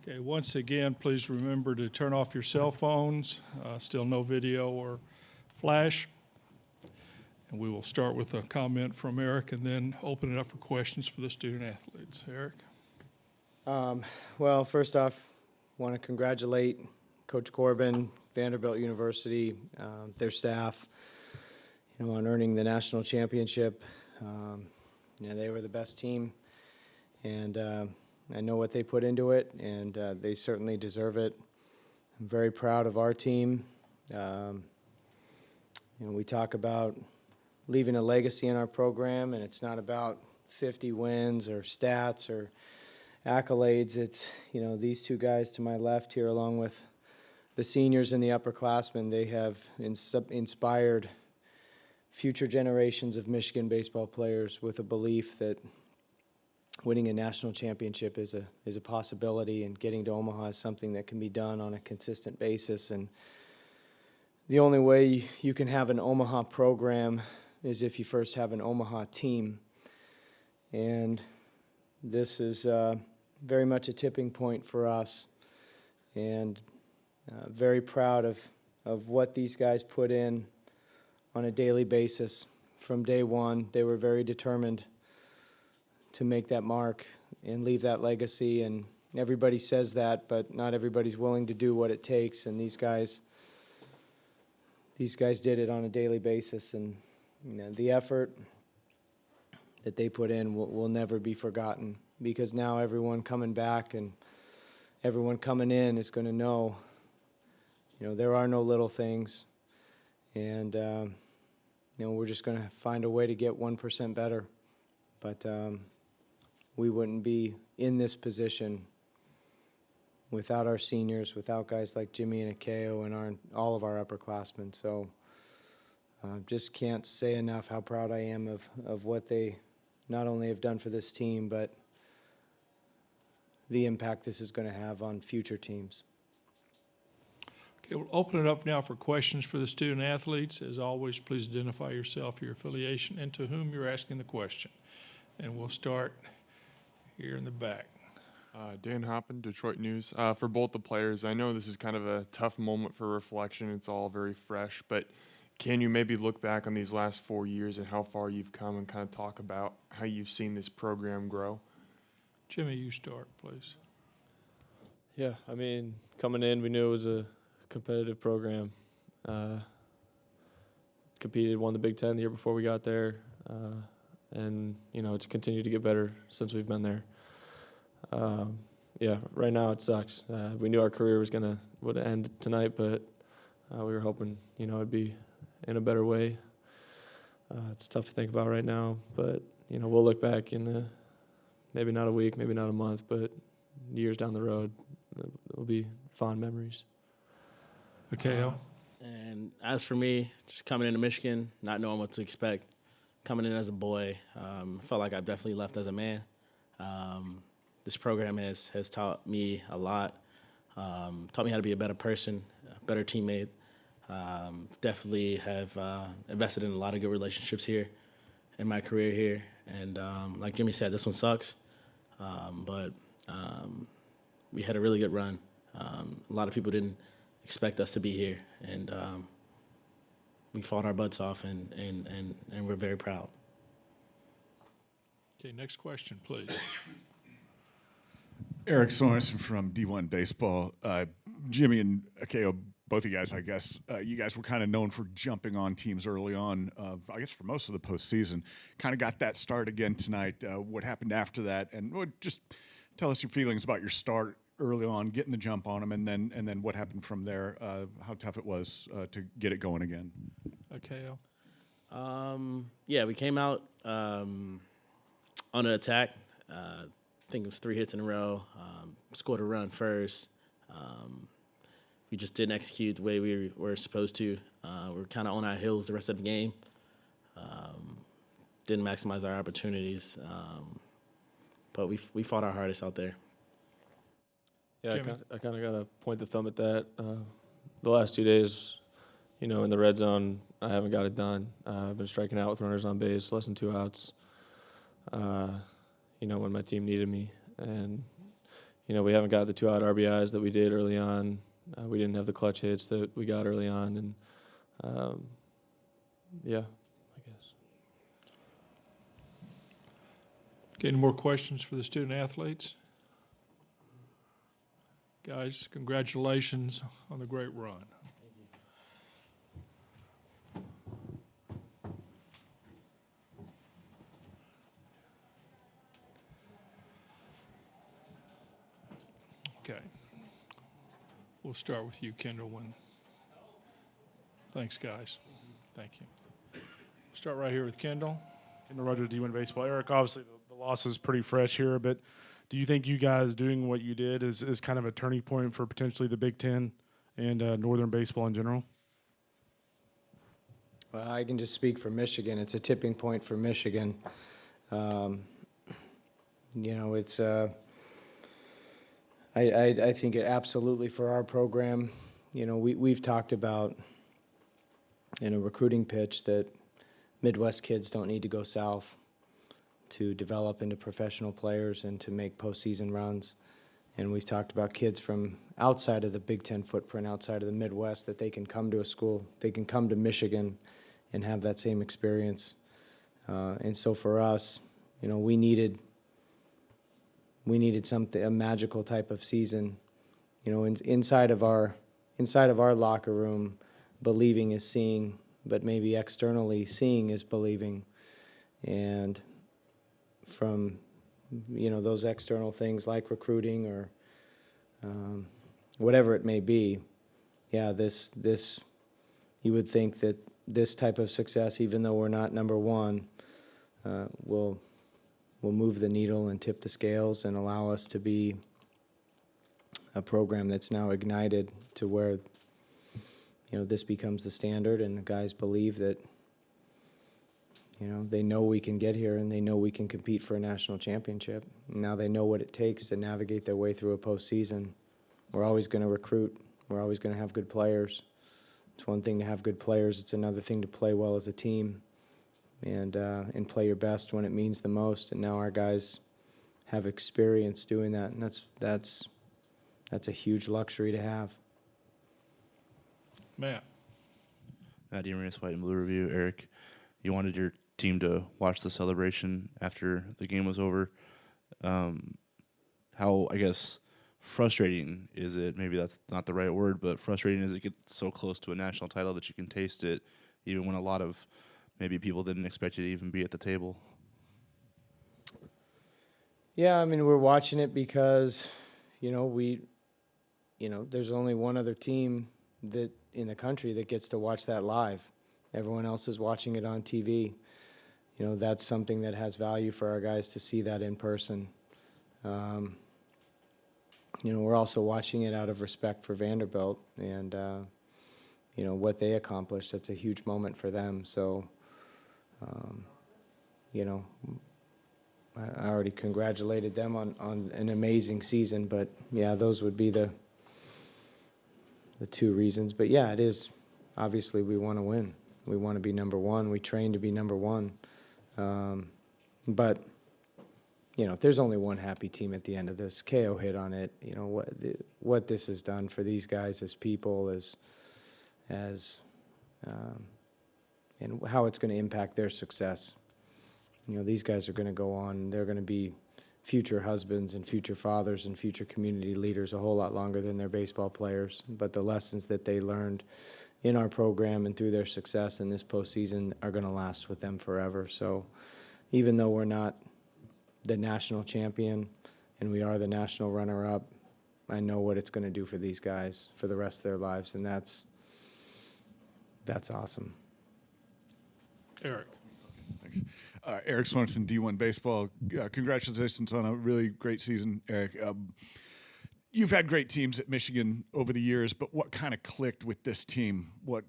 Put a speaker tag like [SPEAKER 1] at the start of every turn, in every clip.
[SPEAKER 1] Okay, once again, please remember to turn off your cell phones. Still no video or flash. And we will start with a comment from Eric and then open it up for questions for the student athletes. Eric?
[SPEAKER 2] Well, first off, want to congratulate Coach Corbin, Vanderbilt University, their staff, on earning the national championship. They were the best team, and I know what they put into it, and they certainly deserve it. I'm very proud of our team. We talk about leaving a legacy in our program, and it's not about 50 wins or stats or accolades. It's, these two guys to my left here, along with the seniors and the upperclassmen, they have inspired future generations of Michigan baseball players with a belief that winning a national championship is a possibility, and getting to Omaha is something that can be done on a consistent basis. And the only way you can have an Omaha program is if you first have an Omaha team. And this is very much a tipping point for us, and very proud of what these guys put in on a daily basis. From day one, they were very determined to make that mark and leave that legacy, and everybody says that, but not everybody's willing to do what it takes, and these guys did it on a daily basis, and the effort that they put in will never be forgotten, because now everyone coming back and everyone coming in is going to know, there are no little things, and we're just going to find a way to get 1% better. But we wouldn't be in this position without our seniors, without guys like Jimmy and Akeo and all of our upperclassmen. So just can't say enough how proud I am of what they not only have done for this team, but the impact this is going to have on future teams.
[SPEAKER 1] Okay, we'll open it up now for questions for the student athletes. As always, please identify yourself, your affiliation, and to whom you're asking the question. And we'll start here in the back.
[SPEAKER 3] Dan Hoppin, Detroit News. For both the players, I know this is kind of a tough moment for reflection. It's all very fresh, but can you maybe look back on these last 4 years and how far you've come and kind of talk about how you've seen this program grow?
[SPEAKER 1] Jimmy, you start, please.
[SPEAKER 4] Yeah, coming in, we knew it was a competitive program. Competed, won the Big Ten the year before we got there, and it's continued to get better since we've been there. Right now it sucks. We knew our career would end tonight, but we were hoping it'd be in a better way. It's tough to think about right now, but we'll look back in maybe not a week, maybe not a month, but years down the road, it'll be fond memories.
[SPEAKER 1] Okay.
[SPEAKER 5] And as for me, just coming into Michigan, not knowing what to expect, coming in as a boy, felt like I've definitely left as a man. This program has taught me a lot, taught me how to be a better person, a better teammate. Definitely have invested in a lot of good relationships here in my career here. And like Jimmy said, this one sucks, but we had a really good run. A lot of people didn't expect us to be here, and we fought our butts off, and we're very proud.
[SPEAKER 1] Okay, next question, please.
[SPEAKER 6] Eric Sorensen from D1 Baseball. Jimmy and Akeo, both of you guys, I guess, you guys were kind of known for jumping on teams early on, I guess for most of the postseason. Kind of got that start again tonight. What happened after that? And just tell us your feelings about your start early on, getting the jump on them, and then what happened from there, how tough it was to get it going again.
[SPEAKER 1] Akeo.
[SPEAKER 5] We came out on an attack. I think it was 3 hits in a row, scored a run first. We just didn't execute the way we were supposed to. We were kind of on our heels the rest of the game. Didn't maximize our opportunities, but we fought our hardest out there.
[SPEAKER 4] Yeah, I kind of got to point the thumb at that. The last 2 days, in the red zone, I haven't got it done. I've been striking out with runners on base, less than 2 outs. When my team needed me, and we haven't got the 2-out RBIs that we did early on. We didn't have the clutch hits that we got early on, and yeah, I guess.
[SPEAKER 1] Okay, any more questions for the student athletes? Guys, congratulations on the great run. Okay. We'll start with you, Kendall. Thanks, guys. Thank you. Start right here with Kendall.
[SPEAKER 7] Kendall Rogers, D1 Baseball. Eric, obviously the loss is pretty fresh here, but do you think you guys doing what you did is kind of a turning point for potentially the Big Ten and Northern baseball in general?
[SPEAKER 2] Well, I can just speak for Michigan. It's a tipping point for Michigan. It's I think it absolutely for our program. We've talked about in a recruiting pitch that Midwest kids don't need to go south to develop into professional players and to make postseason runs. And we've talked about kids from outside of the Big Ten footprint, outside of the Midwest, that they can come to a school, they can come to Michigan and have that same experience. And so for us, we needed something, a magical type of season. Inside of our locker room, believing is seeing, but maybe externally seeing is believing. And from those external things like recruiting or whatever it may be, this you would think that this type of success, even though we're not number one, will move the needle and tip the scales and allow us to be a program that's now ignited to where this becomes the standard, and the guys believe that they know we can get here and they know we can compete for a national championship. Now they know what it takes to navigate their way through a postseason. We're always going to recruit. We're always going to have good players. It's one thing to have good players. It's another thing to play well as a team and play your best when it means the most. And now our guys have experience doing that, and that's a huge luxury to have.
[SPEAKER 1] Matt.
[SPEAKER 8] Matt DeMarinis, White and Blue Review. Eric, you wanted your team to watch the celebration after the game was over. How, I guess, frustrating is it? Maybe that's not the right word, but frustrating is it gets so close to a national title that you can taste it, even when a lot of maybe people didn't expect you to even be at the table.
[SPEAKER 2] Yeah, we're watching it because, there's only one other team that in the country that gets to watch that live. Everyone else is watching it on TV. That's something that has value for our guys to see that in person. We're also watching it out of respect for Vanderbilt and, what they accomplished. That's a huge moment for them. So, I already congratulated them on an amazing season, but yeah, those would be the two reasons. But yeah, it is, obviously we want to win. We want to be number one. We train to be number one. But, there's only one happy team at the end of this. KO hit on it. What this has done for these guys as people, and how it's going to impact their success. These guys are going to go on. They're going to be future husbands and future fathers and future community leaders a whole lot longer than their baseball players. But the lessons that they learned in our program and through their success in this postseason are going to last with them forever. So even though we're not the national champion and we are the national runner-up, I know what it's going to do for these guys for the rest of their lives, and that's awesome.
[SPEAKER 1] Eric.
[SPEAKER 6] Thanks. Eric Swanson, D1 Baseball. Congratulations on a really great season, Eric. You've had great teams at Michigan over the years, but what kind of clicked with this team? What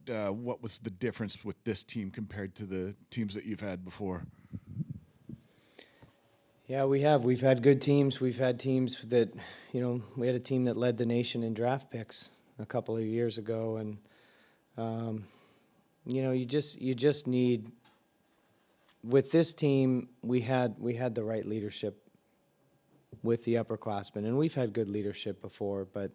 [SPEAKER 6] was the difference with this team compared to the teams that you've had before?
[SPEAKER 2] Yeah, we have. We've had good teams. We've had teams that, we had a team that led the nation in draft picks a couple of years ago, and you just need. With this team, we had the right leadership with the upperclassmen. And we've had good leadership before, but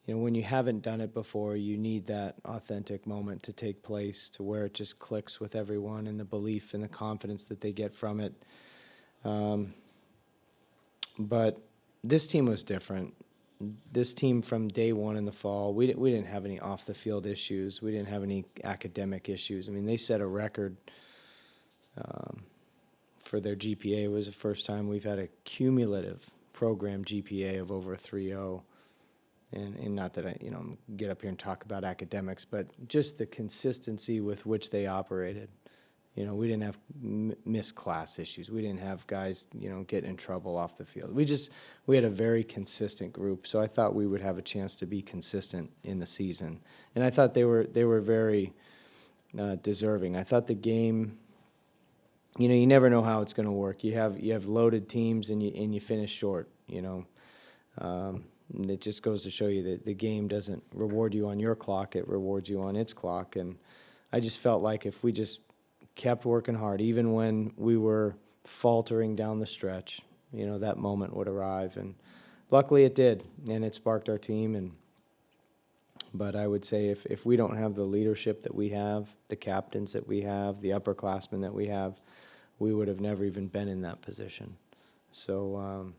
[SPEAKER 2] when you haven't done it before, you need that authentic moment to take place to where it just clicks with everyone and the belief and the confidence that they get from it. But this team was different. This team from day one in the fall, we didn't have any off-the-field issues. We didn't have any academic issues. I mean, they set a record for their GPA. It was the first time we've had a cumulative program GPA of over 3.0. And not that I, get up here and talk about academics, but just the consistency with which they operated. We didn't have missed class issues. We didn't have guys, get in trouble off the field. We had a very consistent group. So I thought we would have a chance to be consistent in the season. And I thought they were very deserving. I thought the game, you never know how it's going to work. You have loaded teams and you finish short. It just goes to show you that the game doesn't reward you on your clock; it rewards you on its clock. And I just felt like if we just kept working hard, even when we were faltering down the stretch, that moment would arrive. And luckily it did, and it sparked our team. But I would say if we don't have the leadership that we have, the captains that we have, the upperclassmen that we have, we would have never even been in that position. So,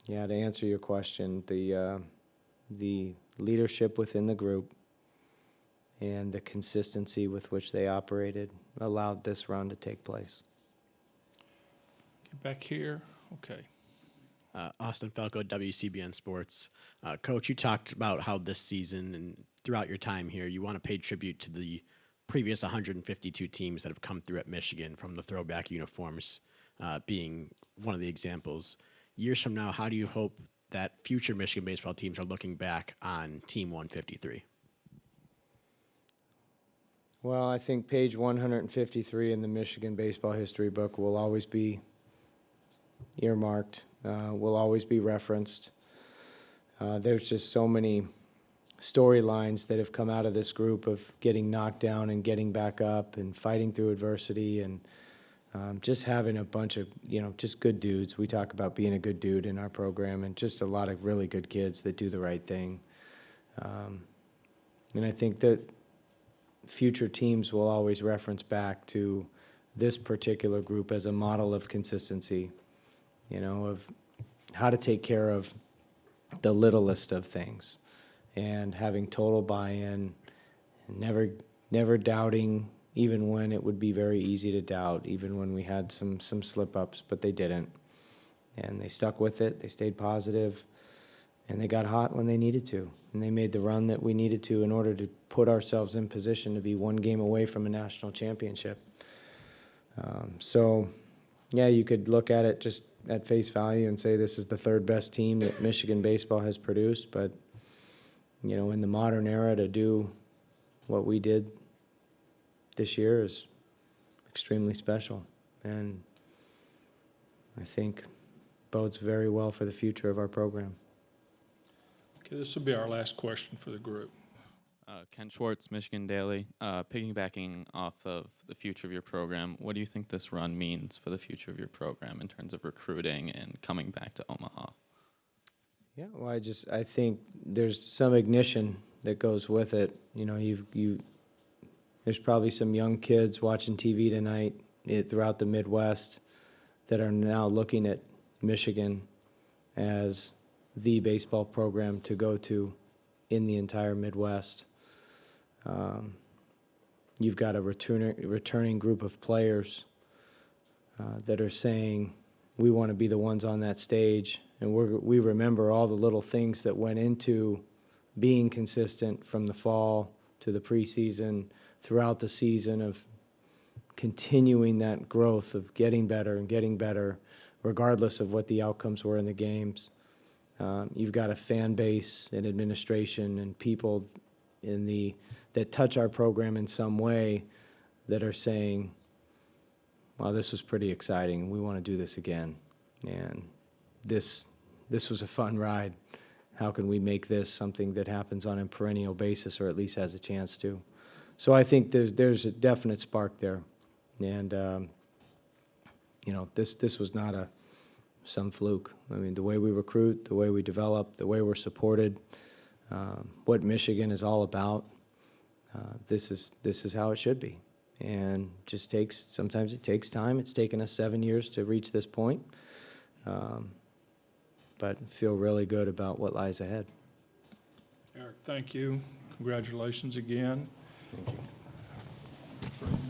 [SPEAKER 2] to answer your question, the leadership within the group and the consistency with which they operated allowed this run to take place.
[SPEAKER 1] Get back here. Okay.
[SPEAKER 9] Austin Falco, WCBN Sports. Coach, you talked about how this season and throughout your time here, you want to pay tribute to the previous 152 teams that have come through at Michigan, from the throwback uniforms being one of the examples. Years from now, how do you hope that future Michigan baseball teams are looking back on Team 153?
[SPEAKER 2] Well, I think page 153 in the Michigan baseball history book will always be earmarked, will always be referenced. There's just so many storylines that have come out of this group of getting knocked down and getting back up and fighting through adversity and just having a bunch of, just good dudes. We talk about being a good dude in our program, and just a lot of really good kids that do the right thing. And I think that future teams will always reference back to this particular group as a model of consistency, of how to take care of the littlest of things and having total buy-in, and never doubting, even when it would be very easy to doubt, even when we had some slip-ups, but they didn't. And they stuck with it, they stayed positive, and they got hot when they needed to. And they made the run that we needed to in order to put ourselves in position to be one game away from a national championship. You could look at it just at face value and say this is the third best team that Michigan baseball has produced, but, in the modern era, to do what we did this year is extremely special, and I think bodes very well for the future of our program.
[SPEAKER 1] Okay, this will be our last question for the group.
[SPEAKER 10] Ken Schwartz, Michigan Daily. Piggybacking off of the future of your program, what do you think this run means for the future of your program in terms of recruiting and coming back to Omaha?
[SPEAKER 2] Yeah, well, I think there's some ignition that goes with it. There's probably some young kids watching TV tonight throughout the Midwest that are now looking at Michigan as the baseball program to go to in the entire Midwest. You've got a returning group of players that are saying, we want to be the ones on that stage, and we remember all the little things that went into being consistent from the fall to the preseason, throughout the season, of continuing that growth of getting better, regardless of what the outcomes were in the games. You've got a fan base and administration and people that touch our program in some way that are saying, wow, this was pretty exciting. We want to do this again. And this was a fun ride. How can we make this something that happens on a perennial basis, or at least has a chance to? So I think there's a definite spark there. And, this was not a some fluke. I mean, the way we recruit, the way we develop, the way we're supported, what Michigan is all about, this is how it should be. And just sometimes it takes time. It's taken us 7 years to reach this point. But feel really good about what lies ahead.
[SPEAKER 1] Eric, thank you. Congratulations again.
[SPEAKER 2] Thank you.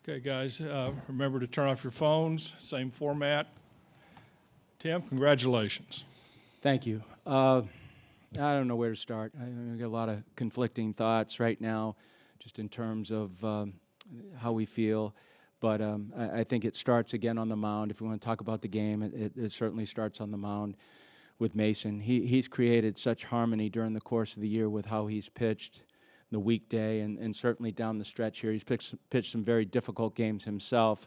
[SPEAKER 1] Okay, guys, remember to turn off your phones, same format. Tim, congratulations.
[SPEAKER 11] Thank you. I don't know where to start. I got a lot of conflicting thoughts right now, just in terms of how we feel. But I think it starts again on the mound. If we want to talk about the game, it certainly starts on the mound with Mason. He's created such harmony during the course of the year with how he's pitched the weekday and certainly down the stretch here. He's pitched some very difficult games himself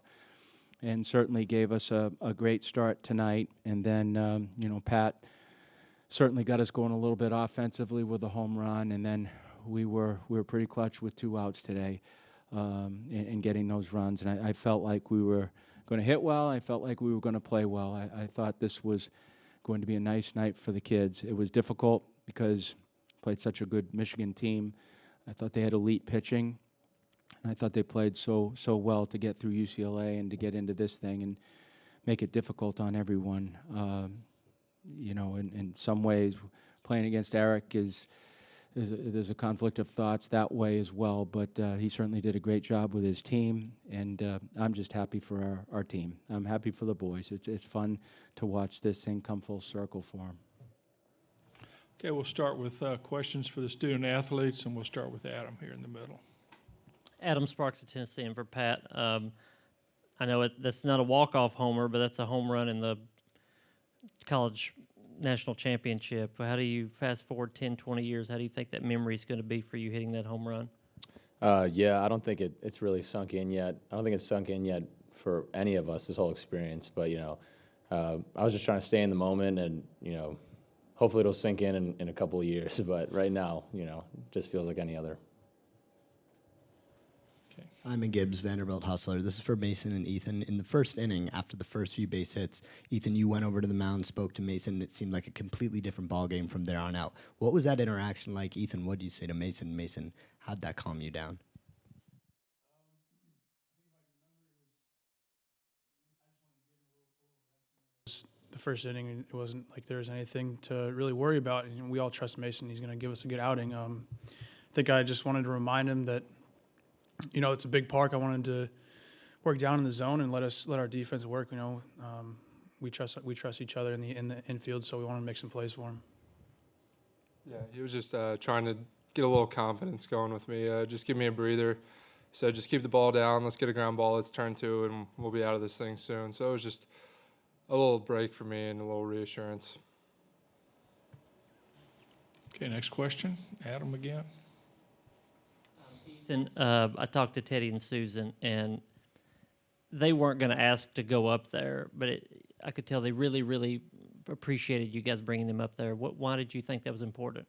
[SPEAKER 11] and certainly gave us a great start tonight. And then, Pat certainly got us going a little bit offensively with a home run. And then we were pretty clutch with 2 outs today in getting those runs. And I felt like we were going to hit well. I felt like we were going to play well. I thought this was going to be a nice night for the kids. It was difficult because played such a good Michigan team. I thought they had elite pitching, and I thought they played so well to get through UCLA and to get into this thing and make it difficult on everyone. In some ways, playing against Eric there's a conflict of thoughts that way as well, but he certainly did a great job with his team, and I'm just happy for our team. I'm happy for the boys. It's fun to watch this thing come full circle for them.
[SPEAKER 1] Okay, we'll start with questions for the student athletes, and we'll start with Adam here in the middle.
[SPEAKER 12] Adam Sparks of Tennessee, and for Pat, I know that's not a walk-off homer, but that's a home run in the college national championship. How do you fast forward 10, 20 years? How do you think that memory is going to be for you hitting that home run?
[SPEAKER 13] Yeah, I don't think it's really sunk in yet. I don't think it's sunk in yet for any of us, this whole experience. But, I was just trying to stay in the moment and, hopefully it'll sink in a couple of years. But right now, it just feels like any other.
[SPEAKER 14] Simon Gibbs, Vanderbilt Hustler. This is for Mason and Ethan. In the first inning, after the first few base hits, Ethan, you went over to the mound, spoke to Mason, and it seemed like a completely different ballgame from there on out. What was that interaction like? Ethan, what did you say to Mason? Mason, how'd that calm you down?
[SPEAKER 15] The first inning, it wasn't like there was anything to really worry about, and we all trust Mason. He's going to give us a good outing. I think I just wanted to remind him that it's a big park. I wanted to work down in the zone and let our defense work. We trust each other in the infield, so we want to make some plays for him.
[SPEAKER 16] Yeah, he was just trying to get a little confidence going with me. Just give me a breather. So just keep the ball down. Let's get a ground ball. Let's turn to, and we'll be out of this thing soon. So it was just a little break for me and a little reassurance.
[SPEAKER 1] Okay, next question. Adam again.
[SPEAKER 12] Ethan, I talked to Teddy and Susan, and they weren't going to ask to go up there, but I could tell they really, really appreciated you guys bringing them up there. Why did you think that was important?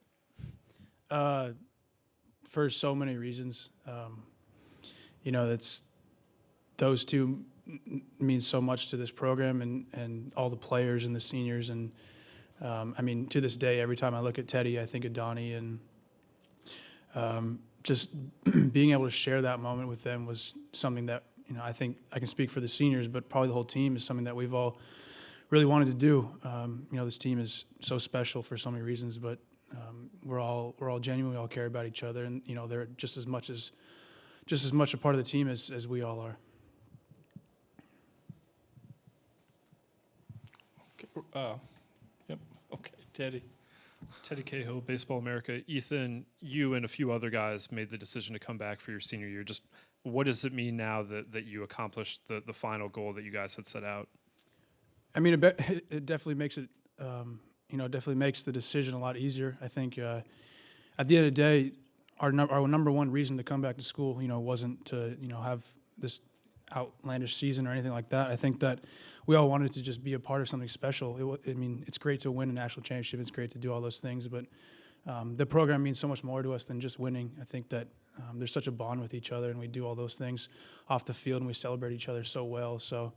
[SPEAKER 15] For so many reasons. That's those two means so much to this program and all the players and the seniors. And to this day, every time I look at Teddy, I think of Donnie, and just being able to share that moment with them was something that, I think I can speak for the seniors, but probably the whole team is something that we've all really wanted to do. This team is so special for so many reasons, but we're all genuine. We all care about each other, and they're just as much a part of the team as we all are.
[SPEAKER 1] Okay. Yep. Okay, Teddy.
[SPEAKER 17] Teddy Cahill, Baseball America. Ethan, you and a few other guys made the decision to come back for your senior year. Just what does it mean now that you accomplished the final goal that you guys had set out?
[SPEAKER 15] It definitely makes it, definitely makes the decision a lot easier. I think at the end of the day, our number one reason to come back to school, wasn't to, have this outlandish season or anything like that. I think that we all wanted to just be a part of something special. It's great to win a national championship. It's great to do all those things, but the program means so much more to us than just winning. I think that there's such a bond with each other, and we do all those things off the field, and we celebrate each other so well. So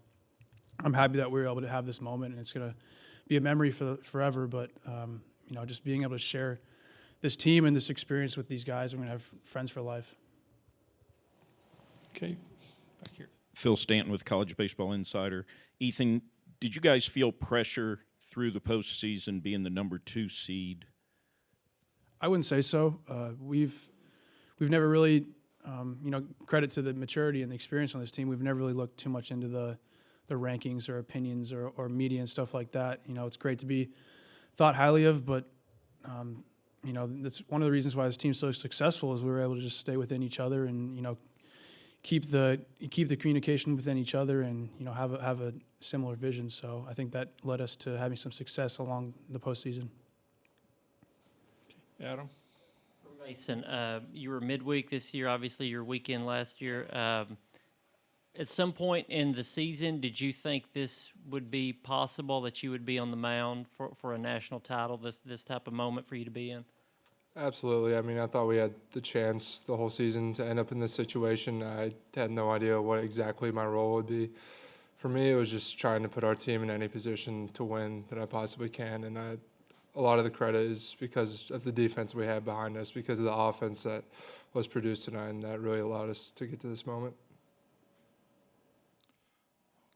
[SPEAKER 15] I'm happy that we were able to have this moment, and it's going to be a memory for forever. But just being able to share this team and this experience with these guys, we're going to have friends for life.
[SPEAKER 1] Okay, back here.
[SPEAKER 18] Phil Stanton with College Baseball Insider. Ethan, did you guys feel pressure through the postseason being the number 2 seed?
[SPEAKER 15] I wouldn't say so. We've never really, credit to the maturity and the experience on this team, we've never really looked too much into the rankings or opinions or media and stuff like that. It's great to be thought highly of, but that's one of the reasons why this team's so successful is we were able to just stay within each other and keep the communication within each other and have a similar vision. So I think that led us to having some success along the postseason.
[SPEAKER 1] Adam?
[SPEAKER 12] Mason, you were midweek this year. Obviously, your weekend last year. At some point in the season, did you think this would be possible that you would be on the mound for a national title, this type of moment for you to be in?
[SPEAKER 16] Absolutely. I thought we had the chance the whole season to end up in this situation. I had no idea what exactly my role would be. For me, it was just trying to put our team in any position to win that I possibly can, and a lot of the credit is because of the defense we had behind us, because of the offense that was produced tonight, and that really allowed us to get to this moment.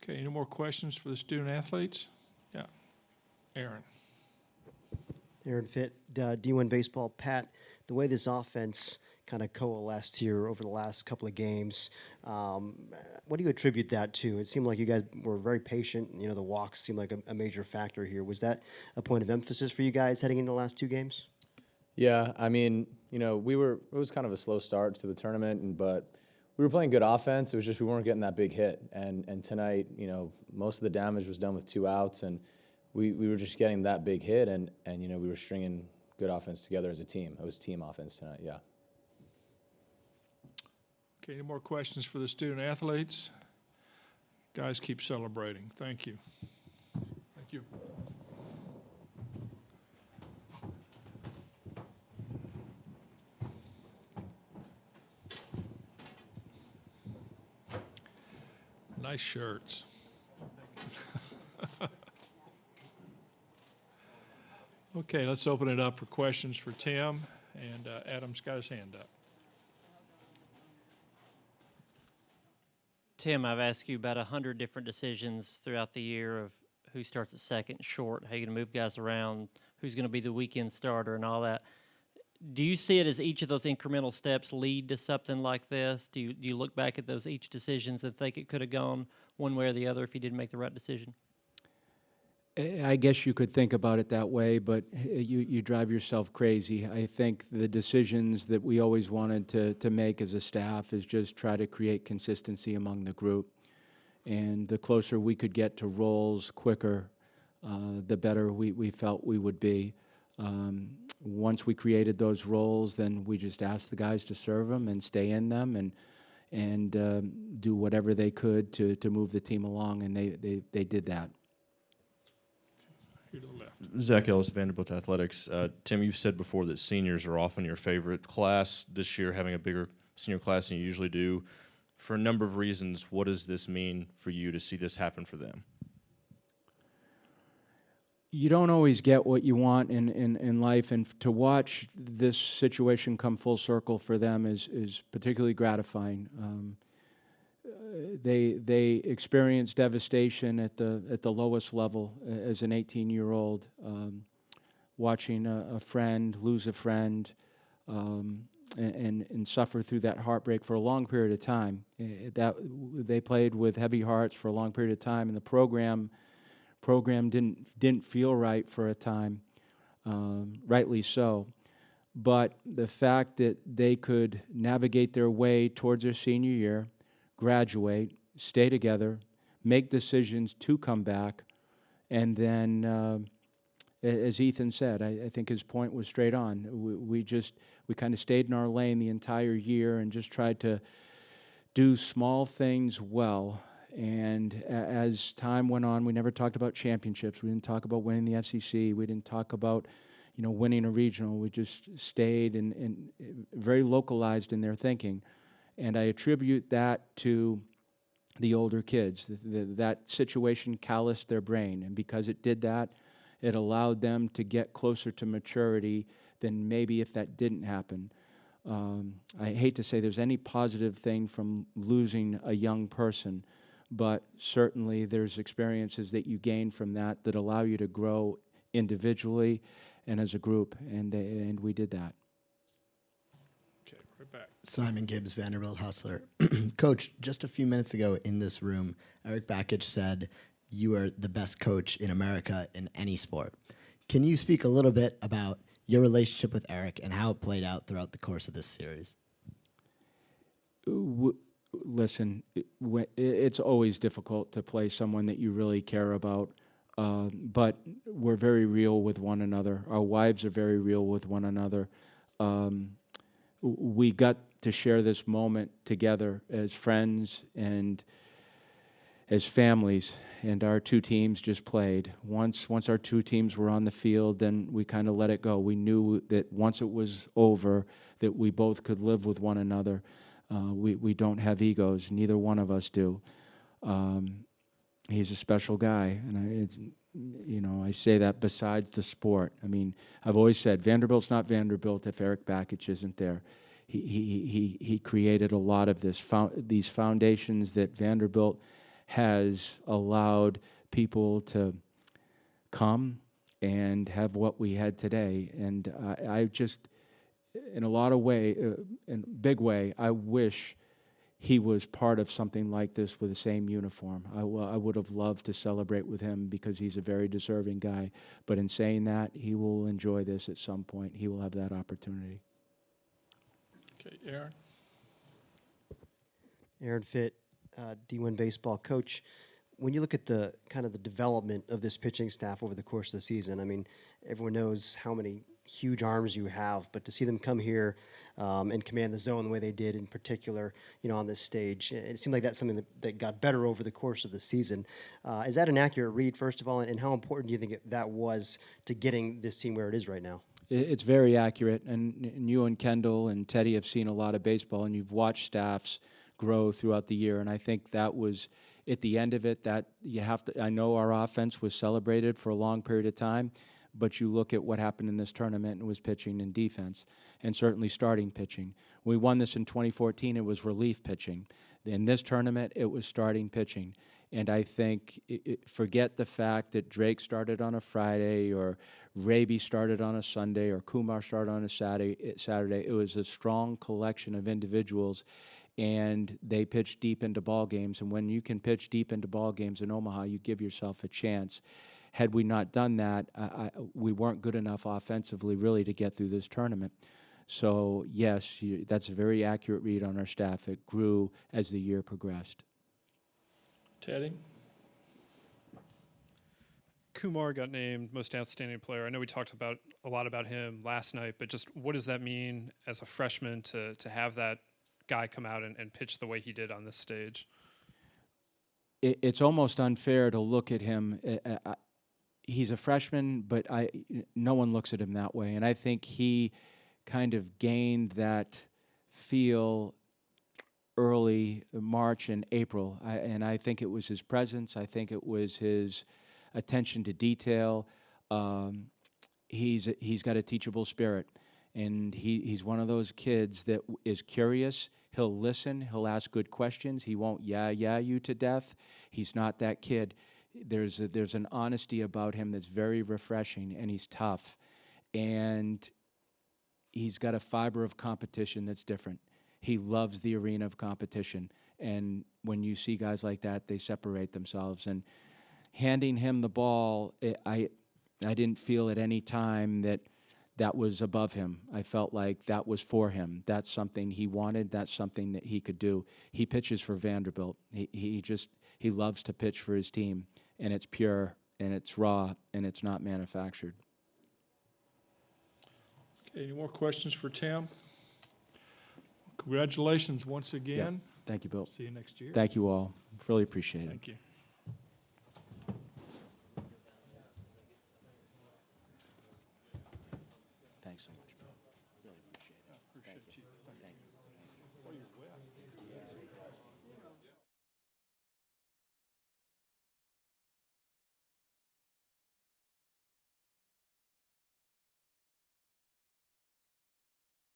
[SPEAKER 1] Okay, any more questions for the student athletes? Yeah, Aaron.
[SPEAKER 19] Aaron Fitt, D1 Baseball. Pat, the way this offense kind of coalesced here over the last couple of games, what do you attribute that to? It seemed like you guys were very patient. The walks seemed like a major factor here. Was that a point of emphasis for you guys heading into the last 2 games?
[SPEAKER 13] Yeah, it was kind of a slow start to the tournament, but we were playing good offense. It was just we weren't getting that big hit. And tonight, most of the damage was done with 2 outs, and we were just getting that big hit, and you know, we were stringing good offense together as a team. It was team offense tonight, yeah.
[SPEAKER 1] Okay, any more questions for the student athletes? Guys, keep celebrating. Thank you. Thank you. Nice shirts. Okay, let's open it up for questions for Tim, and Adam's got his hand up.
[SPEAKER 12] Tim, I've asked you about 100 different decisions throughout the year of who starts at second, short, how you're going to move guys around, who's going to be the weekend starter and all that. Do you see it as each of those incremental steps lead to something like this? Do you look back at those each decisions and think it could have gone one way or the other if you didn't make the right decision?
[SPEAKER 11] I guess you could think about it that way, but you drive yourself crazy. I think the decisions that we always wanted to make as a staff is just try to create consistency among the group. And the closer we could get to roles quicker, the better we felt we would be. Once we created those roles, then we just asked the guys to serve them and stay in them and do whatever they could to move the team along, and they did that.
[SPEAKER 1] Here to the left.
[SPEAKER 20] Zach Ellis, Vanderbilt Athletics. Tim, you've said before that seniors are often your favorite class. This year, having a bigger senior class than you usually do, for a number of reasons, what does this mean for you to see this happen for them?
[SPEAKER 11] You don't always get what you want in life, and to watch this situation come full circle for them is particularly gratifying. They experience devastation at the lowest level as an 18-year-old, watching a friend lose a friend, and suffer through that heartbreak for a long period of time. That they played with heavy hearts for a long period of time, and the program didn't feel right for a time, rightly so. But the fact that they could navigate their way towards their senior year, graduate, stay together, make decisions to come back, and then, as Ethan said, I think his point was straight on. We kind of stayed in our lane the entire year and just tried to do small things well. And as time went on, we never talked about championships. We didn't talk about winning the FCC. We didn't talk about, winning a regional. We just stayed and very localized in their thinking. And I attribute that to the older kids. That situation calloused their brain. And because it did that, it allowed them to get closer to maturity than maybe if that didn't happen. I hate to say there's any positive thing from losing a young person, but certainly there's experiences that you gain from that allow you to grow individually and as a group, and we did that.
[SPEAKER 1] Okay, right back.
[SPEAKER 14] Simon Gibbs, Vanderbilt Hustler. Coach, just a few minutes ago in this room, Eric Bakich said you are the best coach in America in any sport. Can you speak a little bit about your relationship with Eric and how it played out throughout the course of this series?
[SPEAKER 11] Listen, it's always difficult to play someone that you really care about, but we're very real with one another. Our wives are very real with one another. We got to share this moment together as friends and as families, and our two teams just played. Once our two teams were on the field, then we kind of let it go. We knew that once it was over, that we both could live with one another. We don't have egos. Neither one of us do. He's a special guy, and I say that besides the sport. I mean, I've always said Vanderbilt's not Vanderbilt if Eric Bakich isn't there. He created a lot of these foundations that Vanderbilt has allowed people to come and have what we had today. And I just, in a lot of way, in a big way, I wish he was part of something like this with the same uniform. I would have loved to celebrate with him because he's a very deserving guy. But in saying that, he will enjoy this at some point. He will have that opportunity.
[SPEAKER 1] Okay, Aaron.
[SPEAKER 19] Aaron Fitt, D1 baseball coach. when you look at the kind of the development of this pitching staff over the course of the season, I mean, everyone knows how many huge arms you have, but to see them come here and command the zone the way they did in particular, on this stage, it seemed like that's something that got better over the course of the season. Is that an accurate read, first of all, and how important do you think that was to getting this team where it is right now?
[SPEAKER 11] It's very accurate, and you and Kendall and Teddy have seen a lot of baseball, and you've watched staffs grow throughout the year, and I think that was at the end of it that you have to. I know our offense was celebrated for a long period of time, but you look at what happened in this tournament, and it was pitching and defense, and certainly starting pitching. We won this in 2014, it was relief pitching. In this tournament, it was starting pitching. And I think, forget the fact that Drake started on a Friday, or Raby started on a Sunday, or Kumar started on a Saturday. It was a strong collection of individuals, and they pitched deep into ball games. And when you can pitch deep into ball games in Omaha, you give yourself a chance. Had we not done that, we weren't good enough offensively really to get through this tournament. So yes, that's a very accurate read on our staff. It grew as the year progressed.
[SPEAKER 1] Teddy?
[SPEAKER 17] Kumar got named most outstanding player. I know we talked a lot about him last night, but just what does that mean as a freshman to have that guy come out and pitch the way he did on this stage?
[SPEAKER 11] It's almost unfair to look at him. He's a freshman, but no one looks at him that way. And I think he kind of gained that feel early March and April. And I think it was his presence. I think it was his attention to detail. He's got a teachable spirit. And he's one of those kids that is curious. He'll listen. He'll ask good questions. He won't yeah you to death. He's not that kid. There's an honesty about him that's very refreshing, and he's tough. And he's got a fiber of competition that's different. He loves the arena of competition. And when you see guys like that, they separate themselves. And handing him the ball, I didn't feel at any time that was above him. I felt like that was for him. That's something he wanted. That's something that he could do. He pitches for Vanderbilt. He loves to pitch for his team, and it's pure, and it's raw, and it's not manufactured.
[SPEAKER 1] Okay, any more questions for Tim? Congratulations once again.
[SPEAKER 11] Yeah. Thank you, Bill.
[SPEAKER 1] See you next year.
[SPEAKER 11] Thank you all. Really appreciate it.
[SPEAKER 1] Thank you.